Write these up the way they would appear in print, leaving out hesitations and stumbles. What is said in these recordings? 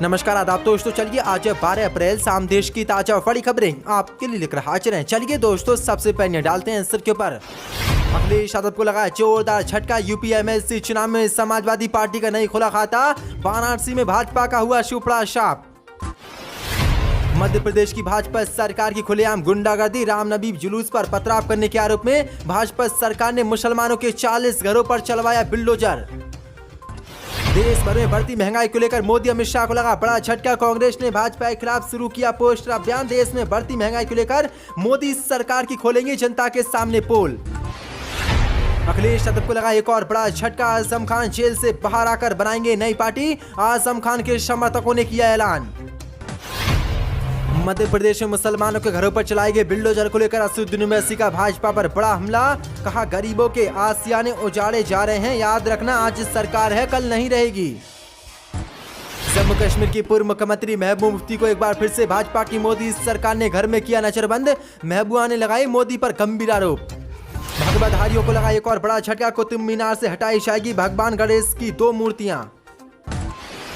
नमस्कार आदाब दोस्तों, चलिए आज 12 अप्रैल शाम देश की ताजा बड़ी खबरें आपके लिए लेकर हाजिर हैं। चलिए दोस्तों, सबसे पहले डालते हैं सिर के ऊपर। अखिलेश यादव को लगा जोरदार झटका। यूपी एमएलसी चुनाव में समाजवादी पार्टी का नहीं खुला खाता। वाराणसी में भाजपा का हुआ शुभड़ा शाप। मध्य प्रदेश की भाजपा सरकार की खुलेआम गुंडागर्दी। रामनवमी जुलूस पर पथराव करने के आरोप में भाजपा सरकार ने मुसलमानों के 40 घरों पर चलवाया बिल्डोजर। देश भर में बढ़ती महंगाई को लेकर मोदी अमित शाह को लगा बड़ा झटका। कांग्रेस ने भाजपा के खिलाफ शुरू किया पोस्टर अभियान। देश में बढ़ती महंगाई को लेकर मोदी सरकार की खोलेंगे जनता के सामने पोल। अखिलेश यादव को लगा एक और बड़ा झटका। आजम खान जेल से बाहर आकर बनाएंगे नई पार्टी। आजम खान के समर्थकों ने किया ऐलान। मध्य प्रदेश में मुसलमानों के घरों पर चलाए गए बिल्डोजर को लेकर असदुद्दीन ओवैसी का भाजपा पर बड़ा हमला। कहा गरीबों के आसियाने उजाड़े जा रहे हैं, याद रखना आज सरकार है कल नहीं रहेगी। जम्मू कश्मीर की पूर्व मुख्यमंत्री महबूबा मुफ्ती को एक बार फिर से भाजपा की मोदी सरकार ने घर में किया नजरबंद। महबूबा ने लगाई मोदी पर गंभीर आरोप। भगवाधारियों को लगा एक और बड़ा झटका। कुतुब मीनार से हटाई जाएगी भगवान गणेश की 2 मूर्तियां।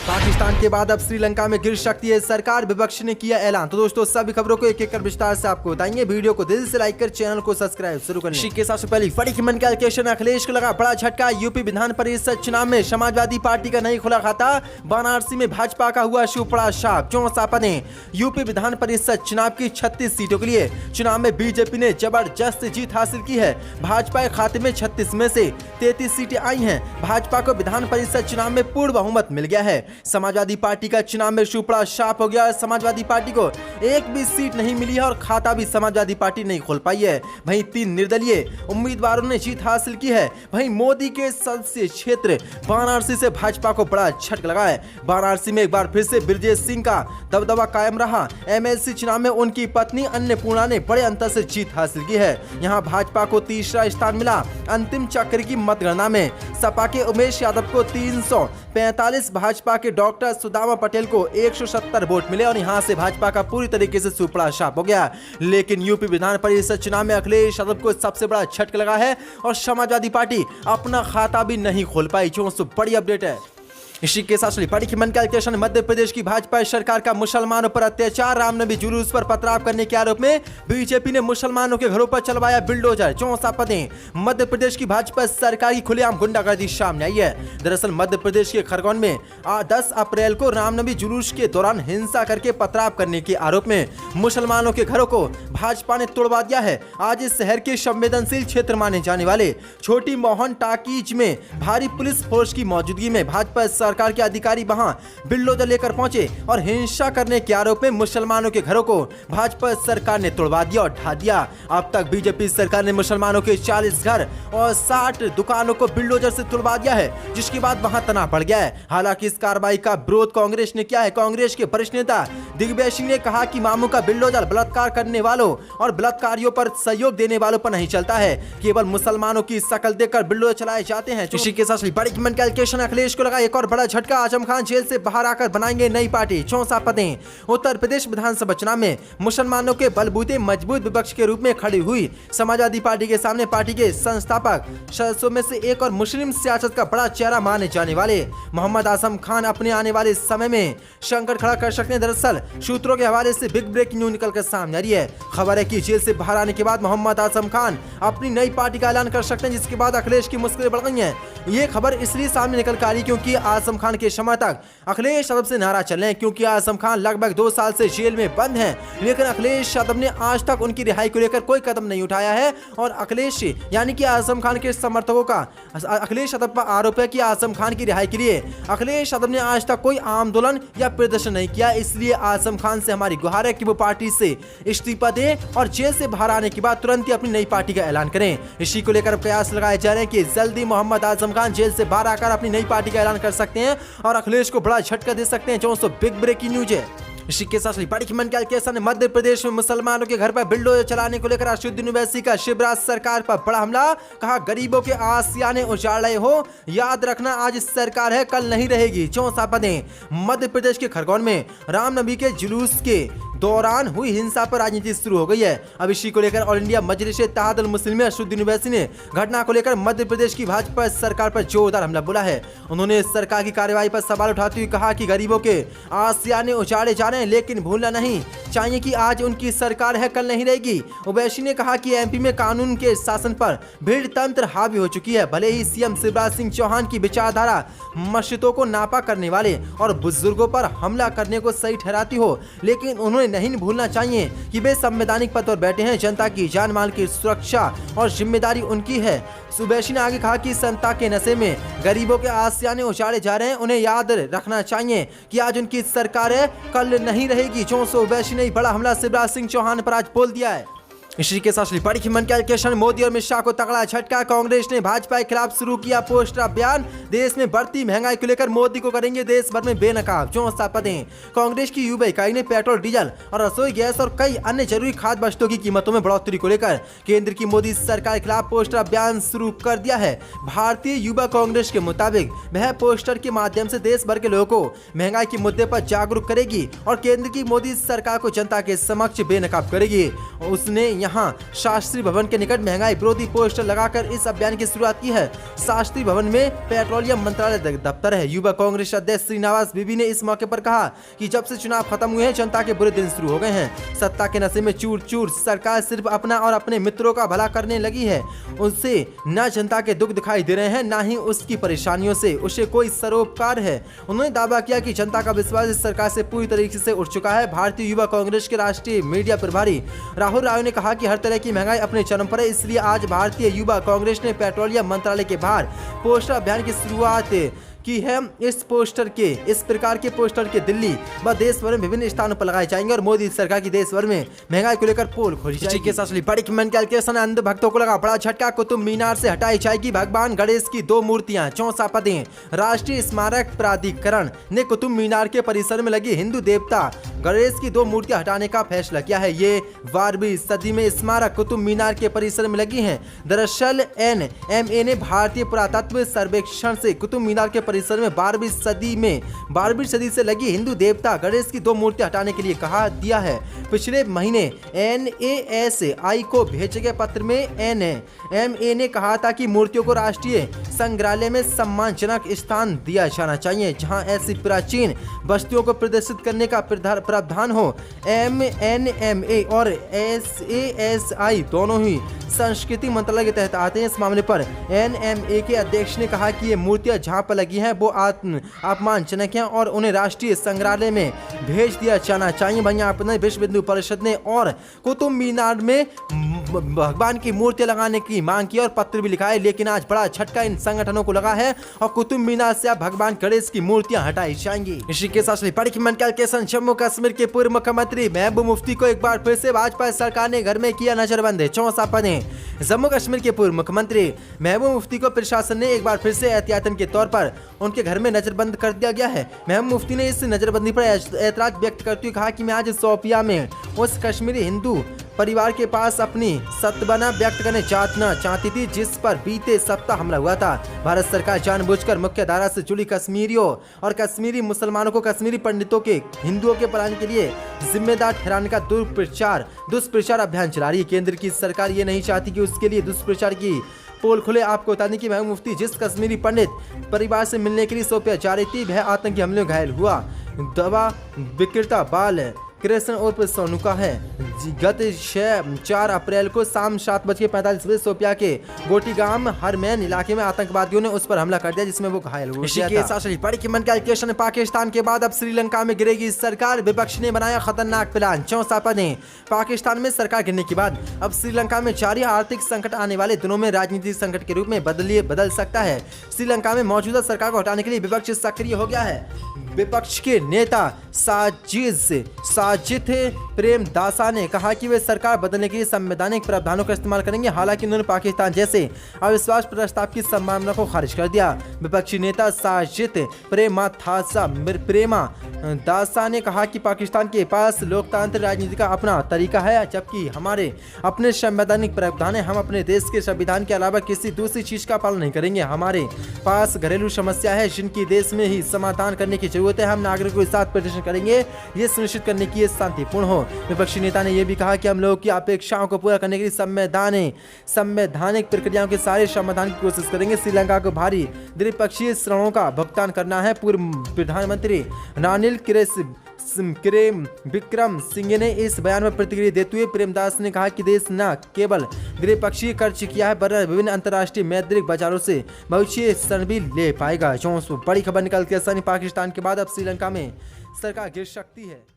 पाकिस्तान के बाद अब श्रीलंका में गिर सकती है सरकार, विपक्ष ने किया ऐलान। तो दोस्तों, सभी खबरों को एक एक कर विस्तार से आपको बताएंगे। वीडियो को दिल से लाइक कर चैनल को सब्सक्राइब शुरू करें। इसी के साथ से पहले बड़ी खबर कैलकुलेशन। अखिलेश को लगा बड़ा झटका। यूपी विधान परिषद चुनाव में समाजवादी पार्टी का नहीं खुला खाता। वाराणसी में भाजपा का हुआ शुभड़ा शाप। 64 पदें। यूपी विधान परिषद चुनाव की 36 सीटों के लिए चुनाव में बीजेपी ने जबरदस्त जीत हासिल की है। भाजपा के खाते में 36 में से 33 सीटें आई हैं। भाजपा को विधान परिषद चुनाव में पूर्ण बहुमत मिल गया है। समाजवादी पार्टी का चुनाव में शुभड़ा शाप हो गया। समाजवादी पार्टी को एक भी सीट नहीं मिली है और खाता भी समाजवादी पार्टी नहीं खोल पाई है। वहीं 3 निर्दलीय उम्मीदवारों ने जीत हासिल की है। वहीं मोदी के संसदीय क्षेत्र वाराणसी से भाजपा को बड़ा झटका लगा है। वाराणसी में एक बार फिर से ब्रजेश सिंह का दबदबा कायम रहा। एमएलसी चुनाव में उनकी पत्नी अन्नपूर्णा ने बड़े अंतर से जीत हासिल की है। यहां भाजपा को तीसरा स्थान मिला। अंतिम चक्र की मतगणना में सपा के उमेश यादव को 345, भाजपा के डॉक्टर सुदामा पटेल को 170 वोट मिले और यहां से भाजपा का पूरी तरीके से सुपड़ा शाप हो गया। लेकिन यूपी विधान परिषद चुनाव में अखिलेश यादव को सबसे बड़ा झटका लगा है और समाजवादी पार्टी अपना खाता भी नहीं खोल पाई। जो बड़ी अपडेट है। इसी के साथ बड़ी खबर कैलकुलेशन। मध्य प्रदेश की भाजपा सरकार का मुसलमानों पर अत्याचार। रामनवमी जुलूस पर पथराव करने के आरोप में बीजेपी ने मुसलमानों के घरों पर चलवाया बिल्डोजर। 64 पदें। मध्य प्रदेश की भाजपा सरकार की खुलेआम गुंडागर्दी सामने आई है। दरअसल मध्य प्रदेश के खरगोन में 10 अप्रैल को रामनवमी जुलूस के दौरान हिंसा करके पथराव करने के आरोप में मुसलमानों के घरों को भाजपा ने तोड़वा दिया है। आज इस शहर के संवेदनशील क्षेत्र माने जाने वाले छोटी मोहन टाकीज में भारी पुलिस फोर्स की मौजूदगी में भाजपा सरकार के अधिकारी वहां बिल्डोजर लेकर पहुंचे और हिंसा करने के आरोप में मुसलमानों के घरों को भाजपा सरकार ने तोड़वा दिया और ढा दिया। अब तक बीजेपी सरकार ने मुसलमानों के 40 घर और 60 दुकानों को बिल्डोजर से तोड़वा दिया है, जिसके बाद वहां तनाव बढ़ गया है। हालांकि इस कार्रवाई का विरोध कांग्रेस ने किया है। कांग्रेस के वरिष्ठ नेता दिग्विजय सिंह ने कहा कि मामू का बिल्डोजर बलात्कार करने वालों और बलात्कारियों पर सहयोग देने वालों पर नहीं चलता है, केवल मुसलमानों की शक्ल देखकर बिल्डोजर चलाए जाते हैं। इसी के साथ बड़ी कैलकुलेशन। अखिलेश को लगा एक और बड़ा झटका। आजम खान जेल से बाहर आकर बनाएंगे नई पार्टी। 64 पदें। उत्तर प्रदेश विधानसभा चुनाव में मुसलमानों के बलबूते मजबूत विपक्ष के रूप में खड़ी हुई समाजवादी पार्टी के सामने पार्टी के संस्थापक सदस्यों में से एक और मुस्लिम सियासत का बड़ा चेहरा माने जाने वाले मोहम्मद आजम खान अपने आने वाले समय में संकट खड़ा कर सकते हैं। दरअसल सूत्रों के हवाले से बिग ब्रेकिंग न्यूज निकलकर सामने आ रही है। खबर है कि जेल से बाहर आने के बाद मोहम्मद आजम खान अपनी नई पार्टी का ऐलान कर सकते हैं, जिसके बाद अखिलेश की मुश्किलें बढ़ गई हैं। ये खबर इसलिए सामने निकल कर आ रही क्योंकि आजम खान के समर्थक अखिलेश यादव से नारा चल रहे हैं, क्योंकि आजम खान लगभग 2 साल से जेल में बंद हैं। लेकिन अखिलेश यादव ने आज तक उनकी रिहाई को लेकर कोई कदम नहीं उठाया है और अखिलेश यानी कि आजम खान के समर्थकों का अखिलेश यादव पर आरोप है कि आजम खान की रिहाई के लिए अखिलेश यादव ने आज तक कोई आंदोलन या प्रदर्शन नहीं किया। इसलिए आजम खान से हमारी गुहार है कि वो पार्टी से इस्तीफा दें और जेल से बाहर आने के बाद तुरंत ही अपनी नई पार्टी का ऐलान करें। इसी को लेकर प्रयास लगाए जा रहे हैं कि जल्दी मोहम्मद आजम खान जेल से बाहर आकर अपनी नई पार्टी का ऐलान कर सकते हैं और अखिलेश को बड़ा झटका दे सकते हैं। जो बिग ब्रेकिंग न्यूज है। इसी के साथ बड़ी खबर कैलकुलेशन। मध्य प्रदेश में मुसलमानों के घर पर बिल्डोजर चलाने को लेकर असदुद्दीन ओवैसी का शिवराज सरकार पर बड़ा हमला। कहा गरीबों के आसियाने उजाड़ रहे हो, याद रखना आज सरकार है कल नहीं रहेगी। 64 पदें। मध्य प्रदेश के खरगोन में रामनवमी के जुलूस के दौरान हुई हिंसा पर राजनीति शुरू हो गई है। अब इसी को लेकर ऑल इंडिया मजलिस इत्तेहाद अल मुस्लिमीन असदुद्दीन ओवैसी ने घटना को लेकर मध्य प्रदेश की भाजपा सरकार पर जोरदार हमला बोला है। उन्होंने सरकार की कार्रवाई पर सवाल उठाते हुए कहा कि गरीबों के आसियाने उजाड़े जा रहे हैं, लेकिन भूलना नहीं चाहिए कि आज उनकी सरकार है, कल नहीं रहेगी। ओवैसी ने कहा कि एमपी में कानून के शासन पर भीड़ तंत्र हावी हो चुकी है। भले ही सीएम शिवराज सिंह चौहान की विचारधारा मस्जिदों को नापा करने वाले और बुजुर्गों पर हमला करने को सही ठहराती हो, लेकिन उन्हें नहीं भूलना चाहिए कि वे संवैधानिक पद पर बैठे हैं। जनता की जान माल की सुरक्षा और जिम्मेदारी उनकी है। ओवैसी ने आगे कहा कि संता के नशे में गरीबों के आसियाने उजाड़े जा रहे हैं, उन्हें याद रखना चाहिए कि आज उनकी सरकार है, कल नहीं रहेगी। जो ओवैसी ने बड़ा हमला शिवराज सिंह चौहान पर आज बोल दिया है। इसी के साथ बड़ी की मन के एलोकेशन, मोदी और अमित शाह को तगड़ा झटका। कांग्रेस ने भाजपा के खिलाफ शुरू किया पोस्टर अभियान। देश में बढ़ती महंगाई को लेकर मोदी को करेंगे देश भर में बेनकाब। 64 पदें। कांग्रेस की युवा इकाई ने पेट्रोल, डीजल और रसोई गैस और कई अन्य जरूरी खाद्य वस्तुओं की कीमतों में बढ़ोतरी को लेकर केंद्र की मोदी सरकार के खिलाफ पोस्टर अभियान शुरू कर दिया है। भारतीय युवा कांग्रेस के मुताबिक वह पोस्टर के माध्यम से देश भर के लोगों को महंगाई के मुद्दे पर जागरूक करेगी और केंद्र की मोदी सरकार को जनता के समक्ष बेनकाब करेगी। उसने यहाँ शास्त्री भवन के निकट महंगाई विरोधी पोस्टर लगाकर इस अभियान की शुरुआत की है। शास्त्री भवन में पेट्रोलियम मंत्रालय दफ्तर है। युवा कांग्रेस अध्यक्ष श्रीनिवास बीबी ने इस मौके पर कहा कि जब से चुनाव खत्म हुए हैं, जनता के बुरे दिन शुरू हो गए हैं। सत्ता के नशे में चूर चूर सरकार सिर्फ अपना और अपने मित्रों का भला करने लगी है। उनसे न जनता के दुख दिखाई दे रहे हैं, न ही उसकी परेशानियों से उसे कोई सरोपकार है। उन्होंने दावा किया कि जनता का विश्वास इस सरकार से पूरी तरीके से उठ चुका है। भारतीय युवा कांग्रेस के राष्ट्रीय मीडिया प्रभारी राहुल राय ने कहा कि हर तरह की महंगाई अपने चरम पर है, इसलिए आज भारतीय युवा कांग्रेस ने पेट्रोलियम मंत्रालय के बाहर पोस्टर अभियान की शुरुआत की है। इस प्रकार के पोस्टर के दिल्ली व देश भर में विभिन्न स्थानों पर लगाए जाएंगे और मोदी सरकार की देश भर में महंगाई को लेकर पोल खोली जाएगी। के साथ बड़ी मन के एलोकेशन, अंध भक्तों को लगा बड़ा झटका। कुतुब मीनार से हटाई जाएगी भगवान गणेश की 2 मूर्तियां। 64 पदें। राष्ट्रीय स्मारक प्राधिकरण ने कुतुब मीनार के परिसर में लगी हिंदू देवता गणेश की 2 मूर्तियां हटाने का फैसला किया है। ये 12वीं सदी में स्मारक कुतुब मीनार के परिसर में लगी हैं। दरअसल NMA ने भारतीय पुरातत्व सर्वेक्षण से कुतुब मीनार के परिसर में 12वीं सदी से लगी हिंदू देवता गणेश की 2 मूर्तियां हटाने के लिए कहा दिया है। पिछले महीने NASI को भेजे गए पत्र में NMA ने कहा था कि मूर्तियों को राष्ट्रीय संग्रहालय में सम्मानजनक स्थान दिया जाना चाहिए, जहां ऐसी प्राचीन वस्तुओं को प्रदर्शित करने का प्रावधान हो। NMA और SASI दोनों ही संस्कृति मंत्रालय के तहत आते हैं। इस मामले पर NMA के अध्यक्ष ने कहा कि ये मूर्तियां जहां पर लगी हैं वो अपमानजनक हैं और उन्हें राष्ट्रीय संग्रहालय में भेज दिया जाना चाहिए। वहीं अपने विश्व हिंदू परिषद ने और कुतुब मीनार में भगवान की मूर्तियां लगाने की मांग की और पत्र भी लिखा है, लेकिन आज बड़ा झटका इन संगठनों को लगा है और कुतुब मीनार से अब भगवान गणेश की मूर्तियां हटाई जाएंगी। इसी के साथ बड़ी की मन के एलोकेशन, जम्मू कश्मीर के पूर्व मुख्यमंत्री महबूब मुफ्ती को एक बार फिर से भाजपा सरकार ने घर में किया नजरबंद। 64 पदें। जम्मू कश्मीर के पूर्व मुख्यमंत्री महबूब मुफ्ती को प्रशासन ने एक बार फिर से एहतियातन के तौर पर उनके घर में नजरबंद कर दिया गया है। महबूब मुफ्ती ने इस नजरबंदी पर ऐतराज व्यक्त करते हुए कहा कि मैं आज शोपियां में उस कश्मीरी हिंदू परिवार के पास अपनी सत्वना व्यक्त करने जाना चाहती थी जिस पर बीते सप्ताह हमला हुआ था। भारत सरकार जानबूझकर मुख्य धारा से जुड़ी कश्मीरियों और कश्मीरी मुसलमानों को कश्मीरी पंडितों के हिंदुओं के पलायन के लिए जिम्मेदार ठहराने का दुष्प्रचार अभियान चला रही है। केंद्र की सरकार ये नहीं चाहती कि उसके लिए दुष्प्रचार की पोल खुले। आपको बता दें कि महबूब मुफ्ती जिस कश्मीरी पंडित परिवार से मिलने के लिए शोपियां जा रही थी, वह आतंकी हमले में घायल हुआ। दवा विक्रेता बाल कृष्ण उर्फ सोनू का है। गत 4 अप्रैल को शाम 7:45 बजे शोपियां के गोटीगाम हरमैन इलाके में आतंकवादियों ने उस पर हमला कर दिया, जिसमें वो घायल हुआ। इसी के साथ बड़ी की मन के एलोकेशन, पाकिस्तान के बाद अब श्रीलंका में गिरेगी सरकार, विपक्ष ने बनाया खतरनाक प्लान। 64 पदें। पाकिस्तान में सरकार गिरने के बाद अब श्रीलंका में जारी आर्थिक संकट आने वाले दिनों में राजनीतिक संकट के रूप में बदल सकता है। श्रीलंका में मौजूदा सरकार को हटाने के लिए विपक्ष सक्रिय हो गया है। विपक्ष के नेता साजिद प्रेमदासा ने कहा कि वे सरकार बदलने के लिए संवैधानिक प्रावधानों का इस्तेमाल करेंगे। हालांकि उन्होंने पाकिस्तान जैसे अविश्वास प्रस्ताव की संभावना को खारिज कर दिया। विपक्षी नेता साजिद प्रेमदासा ने कहा कि पाकिस्तान के पास लोकतांत्रिक राजनीति का अपना तरीका है, जबकि हमारे अपने संवैधानिक प्रावधान है। हम अपने देश के संविधान के अलावा किसी दूसरी चीज का पालन नहीं करेंगे। हमारे पास घरेलू समस्या है जिनकी देश में ही समाधान करने की जरूरत है। हम नागरिकों के साथ प्रदर्शन करेंगे, ये सुनिश्चित करने कि ये शांतिपूर्ण हो। विपक्षी नेता ने यह भी कहा कि हम लोगों की अपेक्षाओं को पूरा करने के लिए संवैधानिक प्रक्रियाओं के सारे समाधान की कोशिश करेंगे। श्रीलंका को भारी द्विपक्षीय ऋणों का भुगतान करना है। पूर्व प्रधानमंत्री रानिल विक्रम सिंघे ने इस बयान में प्रतिक्रिया देते हुए प्रेमदास ने कहा कि देश न केवल द्विपक्षीय कर्ज किया है बल्कि विभिन्न अंतर्राष्ट्रीय मौद्रिक बाजारों से भविष्य ऋण भी ले पाएगा। जो बड़ी खबर निकल के पाकिस्तान के बाद अब श्रीलंका में सरकार गिर सकती है।